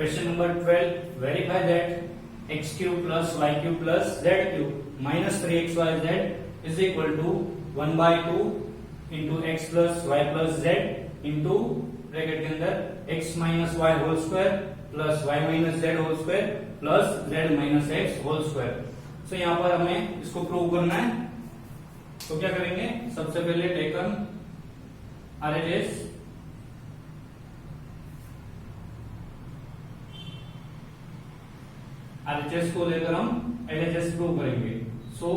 Question number 12. Verify that x cube plus y cube plus z cube minus 3xyz is equal to 1 by 2 into x plus y plus z into bracket के अंदर x minus y whole square plus y minus z whole square plus z minus x whole square. So यहाँ पर हमें इसको prove करना है, तो क्या करेंगे, सबसे पहले टेकन RHS को लेकर हम LHS प्रूव करेंगे। सो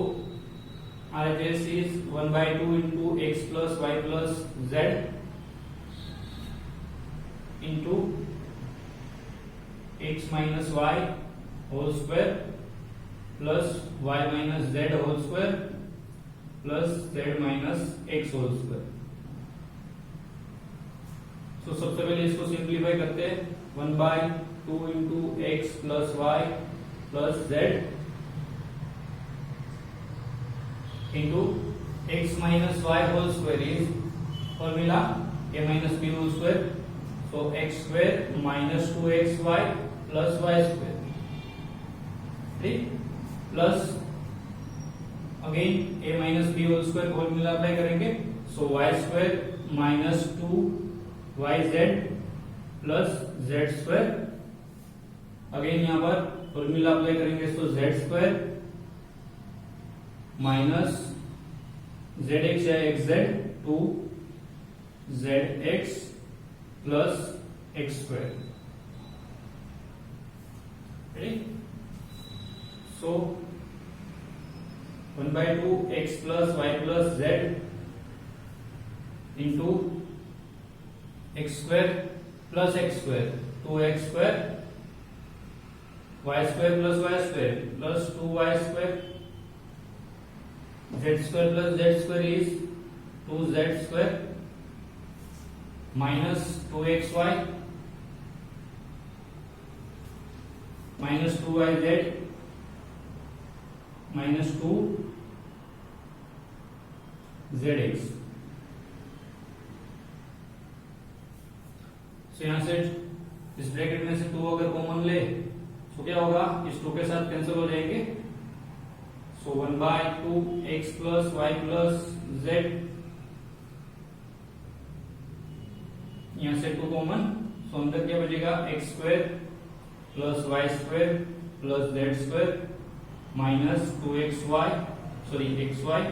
RHS is 1 by 2 into x plus y plus z into x minus y whole square plus y minus z whole square plus z minus x whole square। तो सबसे पहले इसको simplify करते हैं, 1 by 2 into x plus y plus z into x minus y whole square is formula a minus b whole square, so x square minus 2xy plus y square, ठीक, plus again a minus b whole square formula apply करेंगे, so y square minus 2yz plus z square, again यहाँ पर formula apply करेंगे, so z square minus zx या xz 2zx plus x square, so 1 by 2 x plus y plus z into x square plus x square 2x square y square plus y square plus 2y square z square plus z square is 2z square minus 2xy minus 2yz minus 2zx। सो यहां से इस bracket में से 2 अगर common ले तो क्या होगा, इस 2 के साथ कैंसिल हो जाएंगे, सो 1 by 2 x plus y plus z, यहां से 2 कॉमन, सो अंदर क्या बचेगा, x square plus y square plus z square minus 2xy sorry xy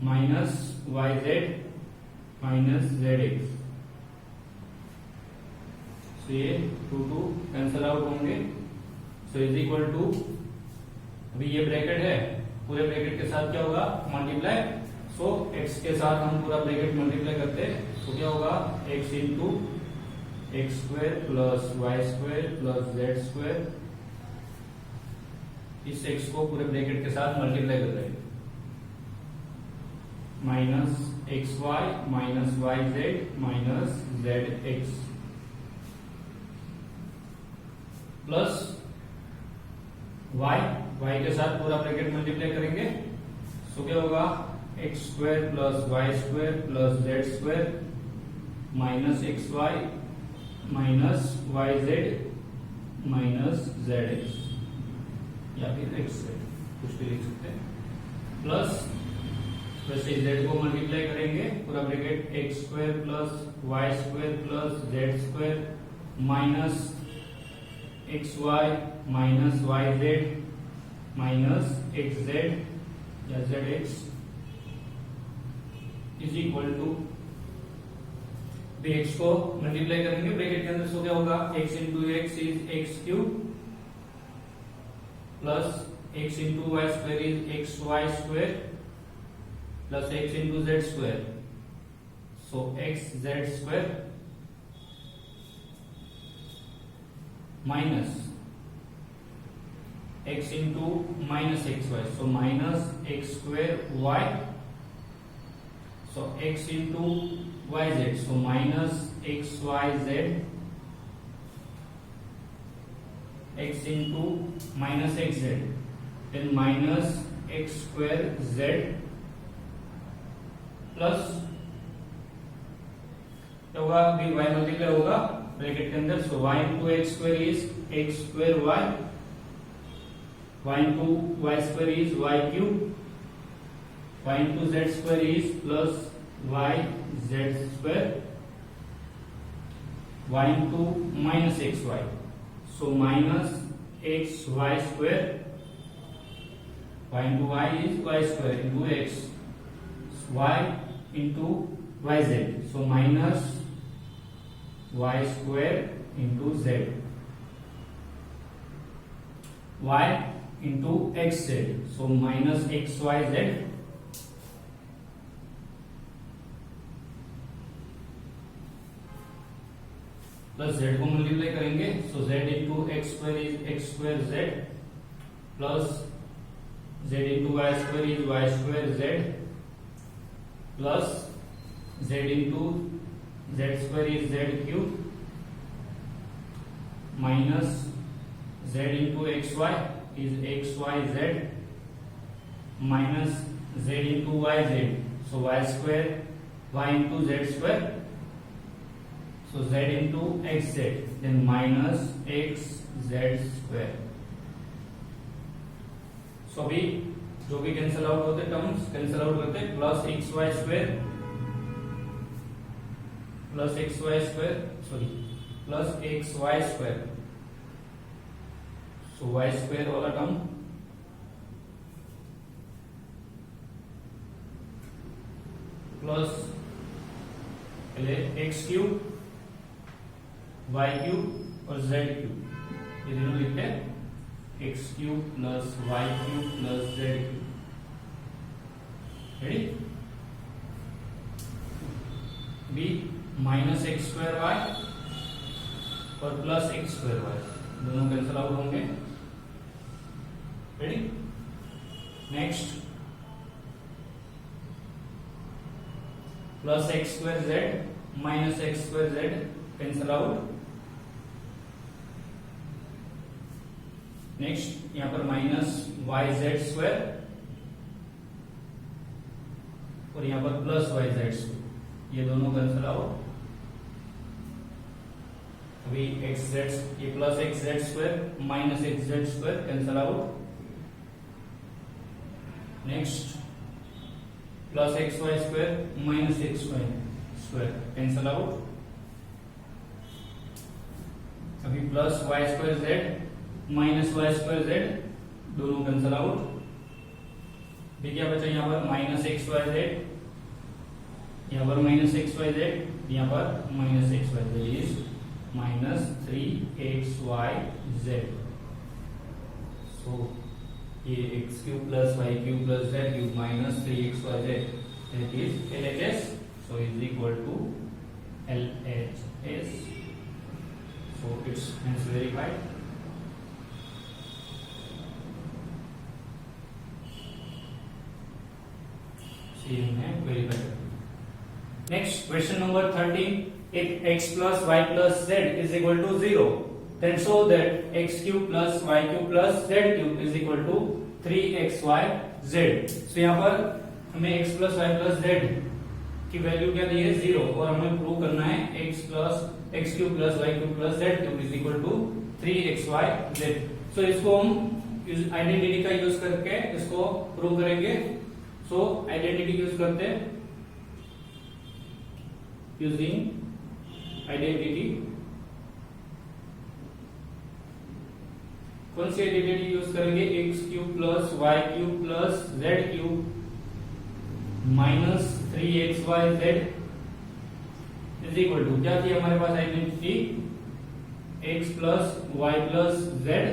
minus yz minus zx। So ये 2 कैंसल आउट होंगे, सो इज इक्वल टू, अभी ये ब्रैकेट है, पूरे ब्रैकेट के साथ क्या होगा, मल्टीप्लाई, सो x के साथ हम पूरा ब्रैकेट मल्टीप्लाई करते हैं, तो क्या होगा, x into x square plus y square plus z square, इस x को पूरे ब्रैकेट के साथ मल्टीप्लाई कर रहे हैं, minus x y minus y z minus z x plus y के साथ पूरा ब्रैकेट मल्टीप्लाई करेंगे, सो क्या होगा, x square plus y square plus z square minus x y minus y z minus z x, या फिर x Z कुछ भी लिख सकते हैं, प्लस वैसे जेड को मल्टीप्लाई करेंगे, पूरा bracket x square plus y square plus z square minus x y minus y z minus x z या z x is equal to, x को मल्टीप्लाई करेंगे ब्रैकेट के अंदर, सो क्या होगा, x into x is x cube plus x into y square is x y square plus x into z square, so x z square minus x into minus x y, so minus x square y, so x into yz, so minus xyz, x into minus xz, then minus x square z plus क्या होगा, अभी y multiply होगा bracket के अंदर, so y into x square is x square y, y into y square is y cube, y into z square is plus y z square, y into minus x y, so minus x y square, y into y is y square into x, y into yz, so minus y square into z, y into xz, so minus xyz, plus z को multiply करेंगे, सो z into x square is x square z plus z into y square is y square z plus z into z square is z cube minus z into xy is xyz minus z into yz, so y square y into z square, so z into xz, then minus xz square. So अभी जो भी cancel out होते terms cancel out करते, plus x y square sorry plus x y square, so y square वाला term plus पहले x cube y cube और z cube, ये दोनों लिखते हैं x cube plus y cube plus z cube, ready, बी minus x square y और plus x square y, दोनों कैंसिल आउट होंगे, ready, next plus x square z minus x square Z cancel out, next यहां पर minus y z square और यहां पर plus y z square, ये दोनों कैंसिल आउट, अभी एक्स जेड ये plus x z square minus x z square cancel out, next plus x y square minus x y square cancel out, अभी plus y square z minus y square z दोनों cancel out, भी क्या बचा यहाँ पर minus x y z, यहाँ पर minus x y z, यहाँ पर minus x y z is minus 3xyz, so ये x cube plus y cube plus z cube minus 3xyz, that is LHS, so is equal to LHS, so it's hence verified. Next question number 13, if x plus y plus z is equal to 0, then show that x cube plus y cube plus z cube is equal to 3xyz. So यहाँ पर हमें x plus y plus z की value क्या दी है 0 और हमें prove करना है x cube plus y cube plus z cube is equal to 3xyz. So इसको हम आइडेंटिटी का यूज करके इसको प्रूव करेंगे. सो आइडेंटिटी यूज करते हैं, यूजिंग आइडेंटिटी. कौन सी आइडेंटिटी यूज करेंगे? X cube plus y cube plus z cube minus 3xyz is equal to, क्या थी हमारे पास identity? X plus y plus z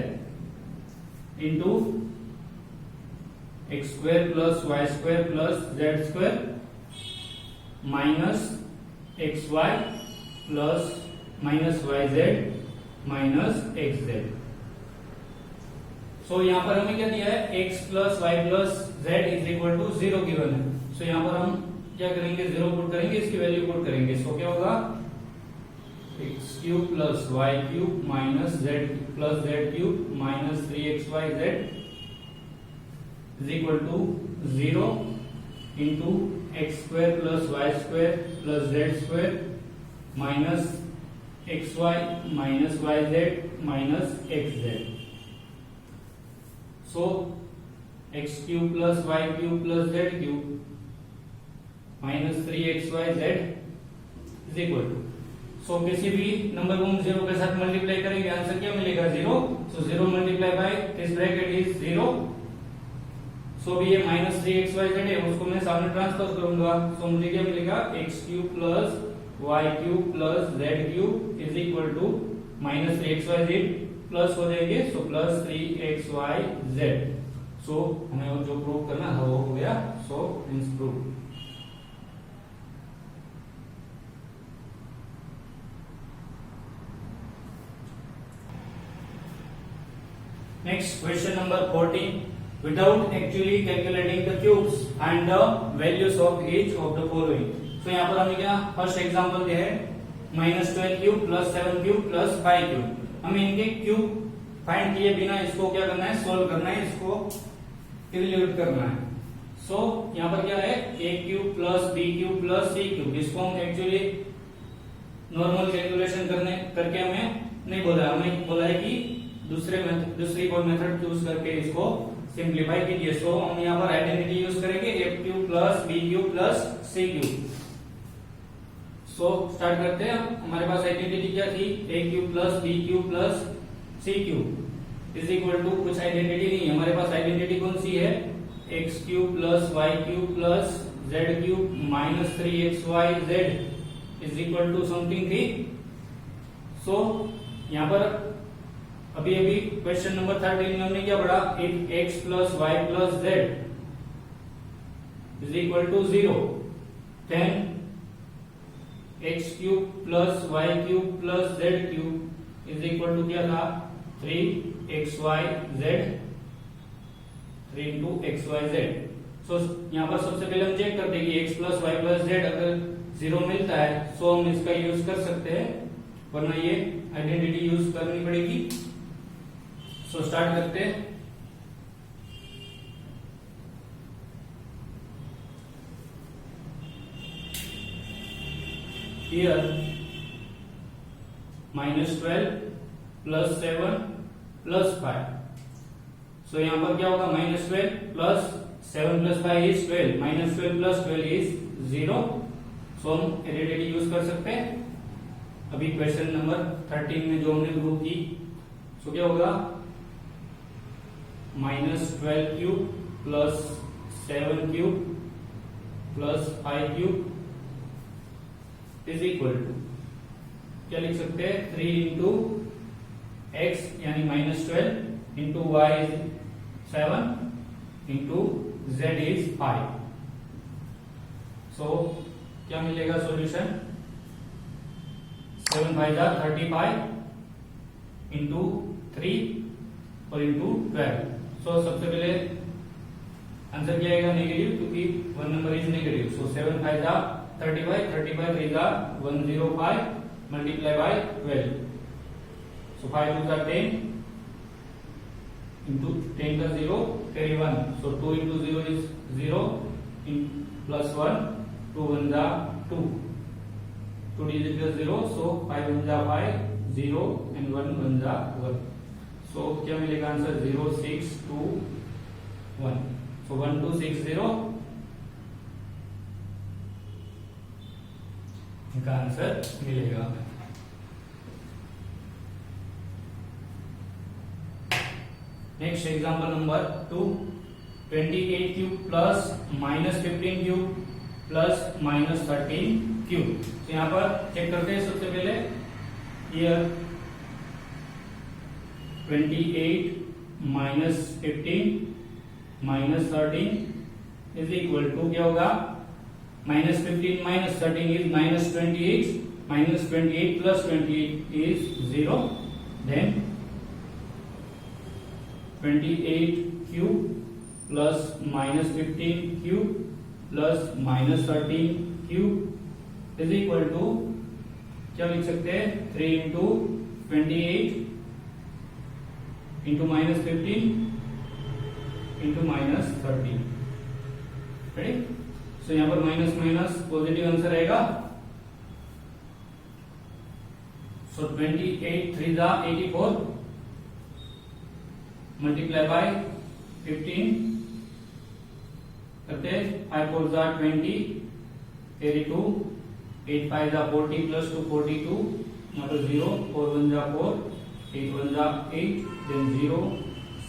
into x square plus y square plus z square minus x y plus minus y z minus x z. So यहां पर हमें क्या दिया है? X plus y plus z is equal to 0 given है. So यहां पर हम क्या करेंगे? 0 पुट करेंगे, इसकी वैल्यू पुट करेंगे. सो क्या होगा? X cube plus y cube minus z plus z cube minus 3xyz is equal to 0 into x square plus y square plus z square minus x y minus y z minus x z. So x cube plus y cube plus z cube minus 3xyz is equal to, so किसी भी number को हम zero के साथ multiply करेंगे, answer क्या मिलेगा? Zero. So zero multiply by this bracket is zero. So भी ये माइनस 3xyz है, उसको मैं सामने ट्रांसफर करूंगा। सो मुझे क्या मिलेगा? X cube plus y cube plus z cube is equal to minus 3xyz plus हो जाएंगे, सो प्लस 3xyz। सो हमें जो प्रूव करना है वो हो गया, सो means prove. Next, question number 14. Without actually calculating the cubes and the values of each of the following. So यहाँ पर हमें क्या फर्स्ट एग्जांपल दिया है, -12 cube plus 7 cube plus 5 cube. हमें इनके क्यूब फाइंड किए बिना इसको क्या करना है? सोल्व करना है, इसको इवैल्यूएट करना है। सो यहाँ पर क्या है? a cube plus b cube plus c cube. इसको हम एक्चुअली नॉर्मल कैलकुलेशन करके हमें नहीं बोला, हमें बोला है कि दूसरी कोई मेथड यूज करके इसको सिंप्लीफाई कीजिए। सो हम यहाँ पर आइडेंटिटी यूज करेंगे, a cube plus b cube plus c cube. So start करते हैं। हमारे पास आइडेंटिटी क्या थी? a cube plus b cube plus c cube is equal to, कुछ आइडेंटिटी नहीं है हमारे पास। आइडेंटिटी कौन सी है? x cube plus y cube plus z cube minus 3xyz is equal to something थी। सो यहाँ पर अभी क्वेश्चन नंबर 13 में हमने क्या पढ़ा? If x plus y plus z is equal to 0, then x cube plus y cube plus z cube is equal to क्या था? 3xyz, 3 into xyz। सो यहाँ पर सबसे पहले हम चेक करते हैं कि x plus y plus z अगर 0 मिलता है सो हम इसका यूज कर सकते हैं, वरना ये आइडेंटिटी यूज करनी पड़ेगी। सो स्टार्ट करते हैं। Here -12 plus 7 plus 5। सो यहां पर क्या होगा? -12 plus 7 plus 5 is 12, -12 plus 12 is 0। सो हम आइडेंटिटी यूज कर सकते हैं। अभी क्वेश्चन नंबर 13 में जो हमने प्रूव की, सो क्या होगा? -12 cube plus 7 cube plus 5 cube is equal to क्या लिख सकते हैं? 3 इंटू एक्स यानी -12 into y is 7 into z is 5। So क्या मिलेगा सॉल्यूशन? 7 5 जा 35 इंटू 3 और इंटू 12। सो सबसे पहले आंसर क्या आएगा? नेगेटिव, क्योंकि 1 नंबर इज नेगेटिव। सो 7 5 जा 35, 35 3 जा 105 मल्टीप्लाई बाय 12। सो 5 2 जा 10 इंटू 10 का 0 carry 1। So 2 into 0 is 0 plus 1, 2 1 जा 2, 2 डिजिट का 0। सो 5 1 जा 5, 0 एंड 1 1 जा 1। सो क्या मिलेगा आंसर? 0 6 2 1। सो 1 2 6 0 इनका आंसर मिलेगा। Next example number 2, 28 cube plus -15 cube plus -13 cube. तो यहाँ पर चेक करते हैं सबसे पहले। हियर 28 -15 -13 इज इक्वल टू क्या होगा? -15 -13 is -28, -28 plus 28 is 0, then 28 cube plus -15 cube plus -13 cube is equal to क्या लिख सकते हैं? 3 into 28 into -15 into -13। रेडी? सो यहाँ पर माइनस माइनस पॉजिटिव आंसर आएगा। सो 28 3 जा 84 मल्टीप्लाई बाय 15 करते 5 4 जा 20 कैरी 2 8 5 जा 40 प्लस 2 42 यहाँ पर 0 4 1 जा 4 8 1 जा 8 देन 0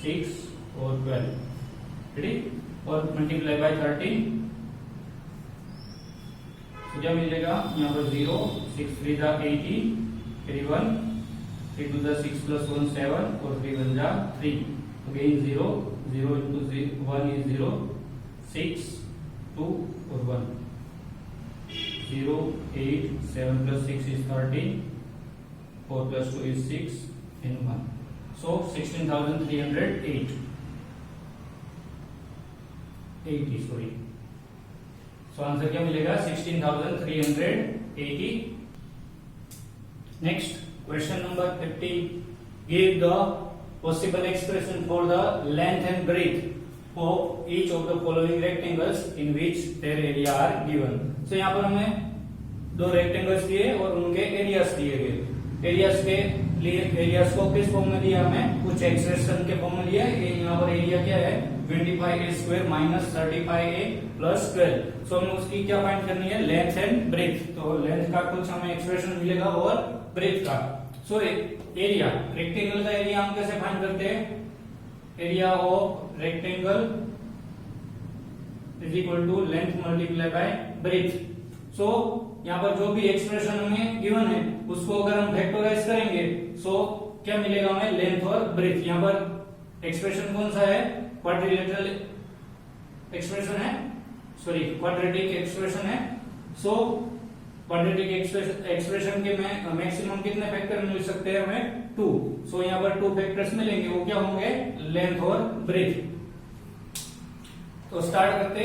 6 और 12 रेडी और मल्टीप्लाई बाय 13 तो क्या मिलेगा यहाँ पर 0 6 3 जा 80 3 1 3 2 जा 6 प्लस 1 7 और 3 1 जा 3 अगेन 0 0 into 1 is 0 6 2 और 1 0 8 7 plus 6 is 13 4 plus 2 is 6 and 1 so 16,308 80 sorry so answer क्या मिलेगा 16,380 next question number 50 give the possible expression for the length and breadth of each of the following rectangles in which their area are given so यहाँ पर हमें दो rectangles दिए और उनके areas दिए गए एरियाज के लिए एरियाज को किस फॉर्म में दिया हमें कुछ एक्सप्रेशन के फॉर्म में दिया है यहाँ पर एरिया क्या है 25a square minus 35a plus 12 सो हमें उसकी क्या फाइंड करनी है लेंथ एंड ब्रेथ तो लेंथ का कुछ हमें एक्सप्रेशन मिलेगा और ब्रेथ का सो एरिया रेक्टेंगल का एरिया हम कैसे फाइंड करते हैं area of rectangle is equal to length multiply by breadth so यहाँ पर जो भी एक्सप्रेशन हमें गिवन है उसको अगर हम फैक्टराइज करेंगे सो क्या मिलेगा हमें लेंथ और ब्रेथ यहाँ पर एक्सप्रेशन कौन सा है क्वाड्रिलेटरल एक्सप्रेशन है सॉरी क्वाड्रेटिक एक्सप्रेशन है सो क्वाड्रेटिक एक्सप्रेशन के मैक्सिमम कितने फैक्टर मिल सकते हैं हमें 2 सो यहाँ पर 2 फैक्टर्स मिलेंगे वो क्या होंगे लेंथ और ब्रेथ तो स्टार्ट करते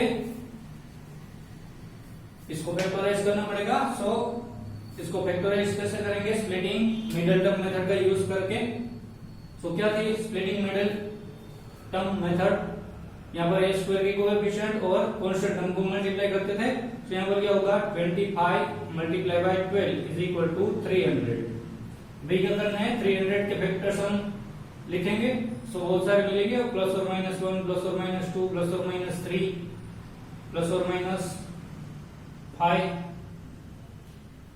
इसको फैक्टराइज करना पड़ेगा सो इसको फैक्टराइज कैसे करेंगे स्प्लिटिंग मिडिल टर्म मेथड का यूज करके सो क्या थी स्प्लिटिंग मिडिल टर्म मेथड यहाँ पर a स्क्वायर के कोएफिशिएंट और कांस्टेंट टर्म को मल्टीप्लाई करते थे तो यहाँ पर क्या होगा 25 multiply by 12 is equal to 300 b क्या करना है 300 के फैक्टर्स हम लिखेंगे सो बहुत सारे मिलेंगे प्लस और माइनस 1 प्लस और माइनस 2 प्लस और माइनस 3 प्लस और माइनस 5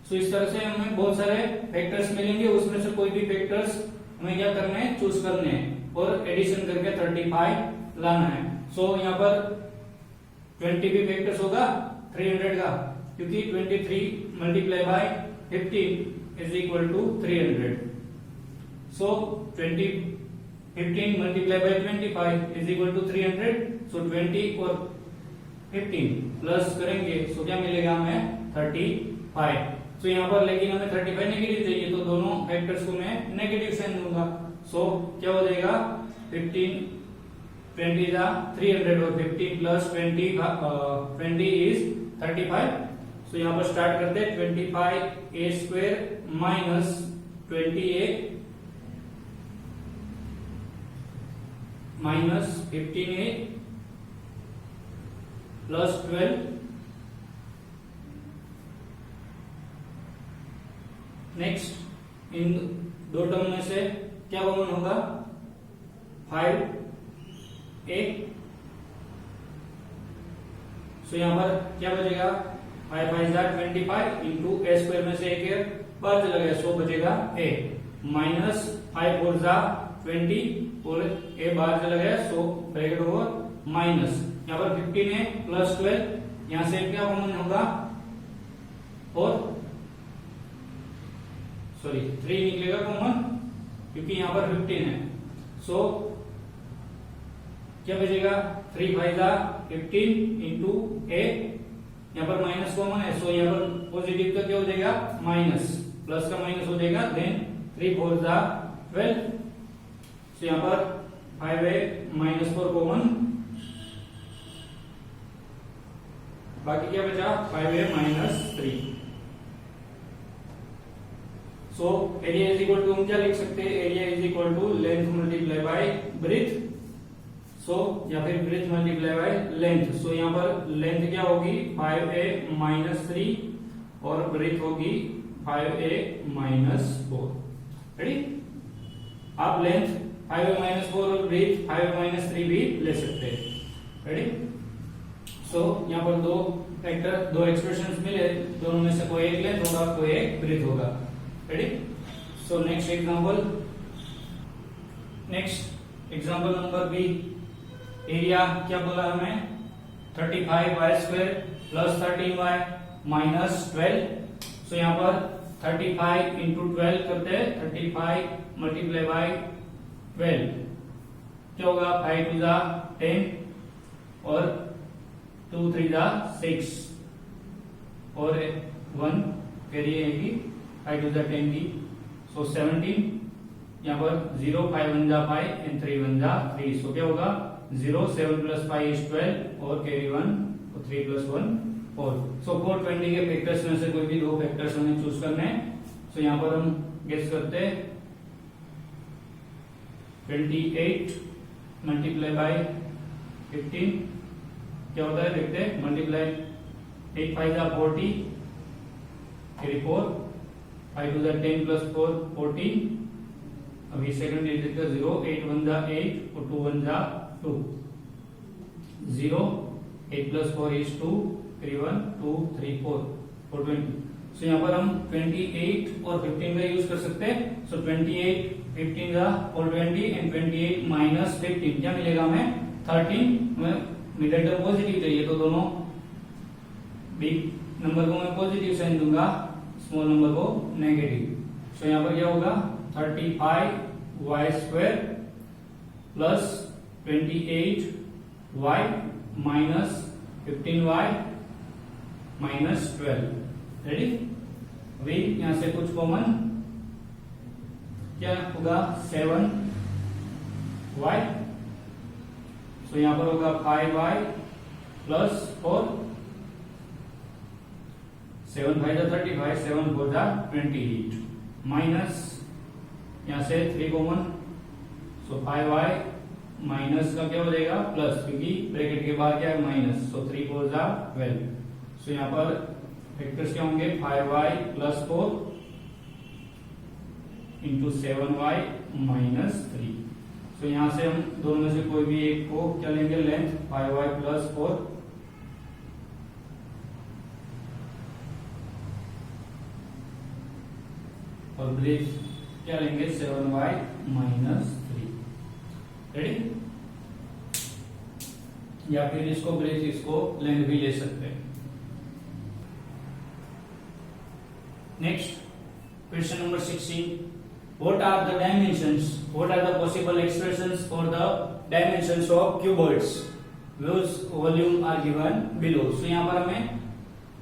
सो इस तरह से हमें बहुत सारे फैक्टर्स मिलेंगे उसमें से कोई भी फैक्टर्स हमें क्या करना है चूज करने हैं और एडिशन करके 35 लाना है सो यहाँ पर 20 भी फैक्टर्स होगा 300 का क्योंकि 23 multiply by 15 is equal to 300 so 15 multiply by 25 is equal to 300 so 20 और 15 प्लस करेंगे सो क्या मिलेगा हमें 35 तो यहाँ पर लेकिन हमें 35 नेगेटिव चाहिए तो दोनों फैक्टर्स को मैं नेगेटिव साइन दूंगा सो क्या हो जाएगा 15 20 जा 300 और 15 प्लस 20 इज 35 सो यहाँ पर स्टार्ट करते हैं 25a square minus 20a minus 15a plus 12 next in दो टर्म में से क्या कॉमन होगा 5a सो यहाँ पर क्या बचेगा 5 5 25 इंटू a स्क्वायर में से एक बार चला गया सो बचेगा a माइनस 5 4 20 और a बाहर चला गया सो ब्रैकेट ओवर माइनस यहाँ पर 15a प्लस 12 यहाँ से क्या कॉमन होगा और सॉरी 3 निकलेगा कॉमन क्योंकि यहाँ पर 15 है सो क्या बचेगा 3 5 15 इंटू a यहाँ पर माइनस कॉमन है सो यहाँ पर पॉजिटिव का क्या हो जाएगा माइनस प्लस का माइनस हो जाएगा देन 3 4 12 सो यहाँ पर 5a माइनस 4 कॉमन बाकी क्या बचा 5a minus 3 so area is equal to हम क्या लिख सकते हैं area is equal to length multiply by breadth so या फिर breadth multiply by length so यहाँ पर लेंथ क्या होगी 5a माइनस 3 और ब्रेथ होगी 5a माइनस 4 रेडी। आप लेंथ 5y-4 और ब्रेथ 5y-3 भी ले सकते हैं। रेडी। सो यहाँ पर दो वेक्टर, दो एक्सप्रेशंस मिले, दोनों में से कोई एक लेंथ होगा, कोई एक ब्रेथ होगा। Ready. So next example number B. Area क्या बोला हमें, 35y² प्लस 13y माइनस 12। सो यहाँ पर 35 इंटू 12 करते हैं, 35 मल्टीप्लाई बाय 12 क्या होगा, 5 टू जा 10 और 2 3 जा 6 और 1 कैरी आएगी, 5 टू जा 10 की, सो 17। यहाँ पर 0 5 1 जा 5 एंड 3 1 जा 3, सो क्या होगा 0 7 प्लस 5 इज 12 और कैरी 1 और 3 प्लस 1 4। सो 420 के फैक्टर्स में से कोई भी दो फैक्टर्स हमें चूज करने हैं। सो यहाँ पर हम गेस करते हैं 28 मल्टीप्लाई बाय 15 क्या होता है, देखते हैं। मल्टीप्लाई 8 5 जा 40 कैरी 4, 5 टू जा 10 प्लस 4 14। अभी सेकंड डिजिट का 0 8 1 जा 8 और 2 1 जा 2, 0 8 प्लस 4 इज 2 3 1 2 3 4 420। सो यहाँ पर हम 28 और 15 का यूज कर सकते हैं। सो 28 15 का 420 एंड 28 माइनस 15 क्या मिलेगा हमें 13। में मिडिल टर्म पॉजिटिव चाहिए तो दोनों बिग नंबर को मैं पॉजिटिव साइन दूंगा, स्मॉल नंबर को नेगेटिव। सो यहाँ पर क्या होगा 35y² plus 28y minus 15y minus 12। Ready. अभी यहां से कुछ कॉमन क्या होगा 7y। सो यहां पर होगा 5y प्लस 4, 7 5 जा 35, 7 4 जा 28 माइनस यहां से 3 कॉमन, सो 5y माइनस का क्या हो जाएगा प्लस, क्योंकि ब्रैकेट के बाद क्या है माइनस, सो 3 4 जा 12। सो यहाँ पर फैक्टर्स क्या होंगे 5y plus 4 into 7y minus 3। सो यहाँ से हम दोनों में से कोई भी एक को क्या लेंगे, लेंथ 5y प्लस 4 और ब्रेथ क्या लेंगे 7y माइनस 3। रेडी। या फिर इसको ब्रेथ इसको लेंथ भी ले सकते हैं। Next question number 16। What are the dimensions? What are the possible expressions for the dimensions of cuboids? Whose volume are given below. So यहाँ पर हमें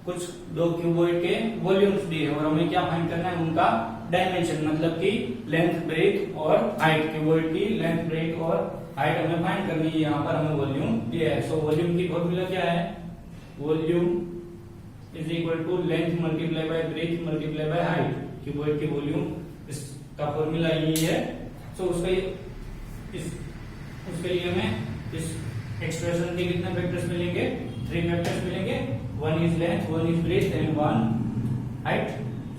कुछ दो क्यूबॉइड के वॉल्यूम्स दिए और हमें क्या फाइंड करना है, उनका डायमेंशन, मतलब कि लेंथ ब्रेथ और हाइट। क्यूबॉइड की लेंथ ब्रेथ और हाइट हमें फाइंड करनी है। यहाँ पर हमें वॉल्यूम दिया है। सो वॉल्यूम की फॉर्मूला क्या है, volume is equal to length multiply by breadth multiply by height. Cuboid की वॉल्यूम इसका फॉर्मूला यही है। सो उसके लिए हमें इस एक्सप्रेशन के कितने फैक्टर्स मिलेंगे, 3 फैक्टर्स मिलेंगे। 1 is length, 1 is breadth and 1 height.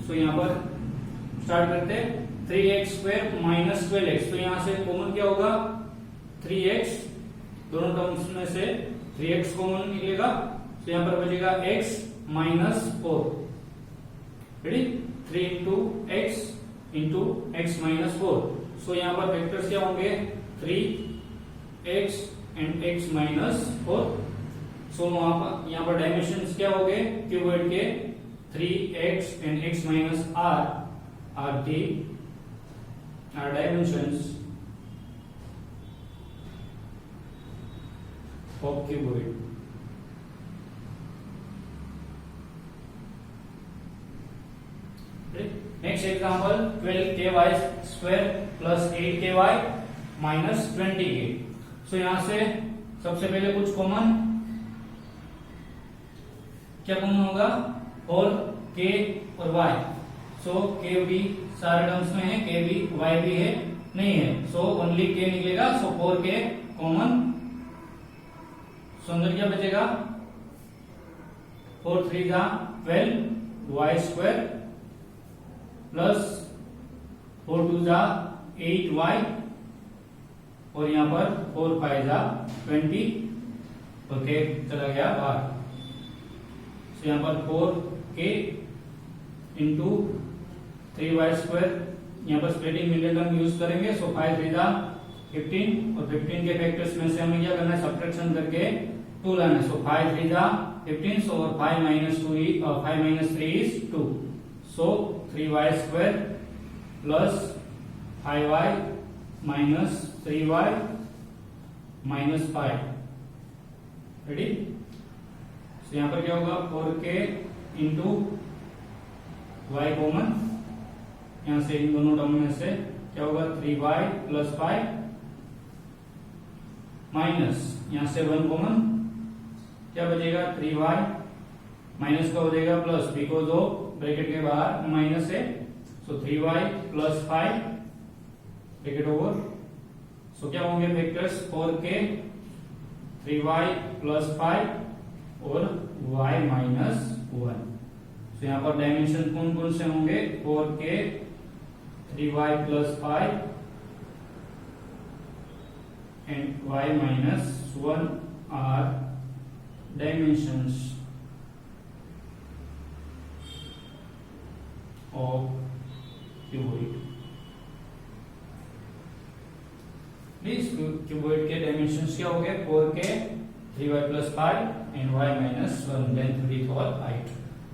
So यहाँ पर स्टार्ट करते हैं 3x² माइनस 12x। तो यहाँ से कॉमन क्या होगा 3x, दोनों टर्म्स में से 3x कॉमन निकलेगा। तो यहाँ पर बचेगा x minus 4। Ready. 3 into x into x minus 4। सो यहाँ पर वेक्टर्स क्या होंगे 3x एंड x माइनस 4। सो यहाँ पर डायमेंशंस क्या हो गए क्यूबॉइड के 3x and x minus r r dimensions of cuboid. Next example 12ky² plus 8ky minus 20k। So यहां से सबसे पहले कुछ कॉमन क्या कॉमन होगा 4k और y। सो k भी सारे टर्म्स में है, k भी y भी है नहीं है, सो ओनली k निकलेगा। सो 4k कॉमन। सो अंदर क्या बचेगा 4 3 12 y² प्लस 4 टू जा 8y और यहाँ पर 4 5 जा 20 तो k चला गया बाहर। तो यहाँ पर 4k इंटू 3y², यहाँ पर स्प्लिटिंग मिडिल टर्म यूज करेंगे। सो 5 3 जा 15 और 15 के फैक्टर्स में से हमें क्या करना है, सब्ट्रैक्शन करके 2 लाना है। सो 5 3 जा 15, सो 5 minus 3 is 2, so 3y² plus 5y minus 3y minus 5, ready. तो यहाँ पर क्या होगा, 4k इंटू y कॉमन, यहाँ से इन दोनों टर्म में से क्या होगा, 3y plus 5 माइनस यहाँ से 1 कॉमन, क्या बचेगा 3y माइनस का हो जाएगा प्लस, बिकॉज ऑफ ब्रैकेट के बाहर माइनस है। सो 3y plus 5 ब्रैकेट ओवर। सो क्या होंगे फैक्टर्स, 4k 3y plus 5 और y minus 1। तो यहाँ पर डायमेंशन कौन कौन से होंगे, 4k 3y plus 5 and y minus 1 are dimensions of cuboid। Please cuboid के डायमेंशंस क्या हो गए, 4k 3y plus 5 and y minus 1, length width और हाइट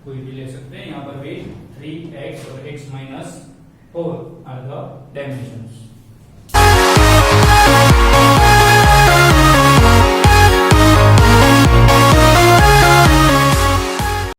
कोई भी ले सकते हैं। यहाँ पर भी 3x और x minus 4 are the dimensions।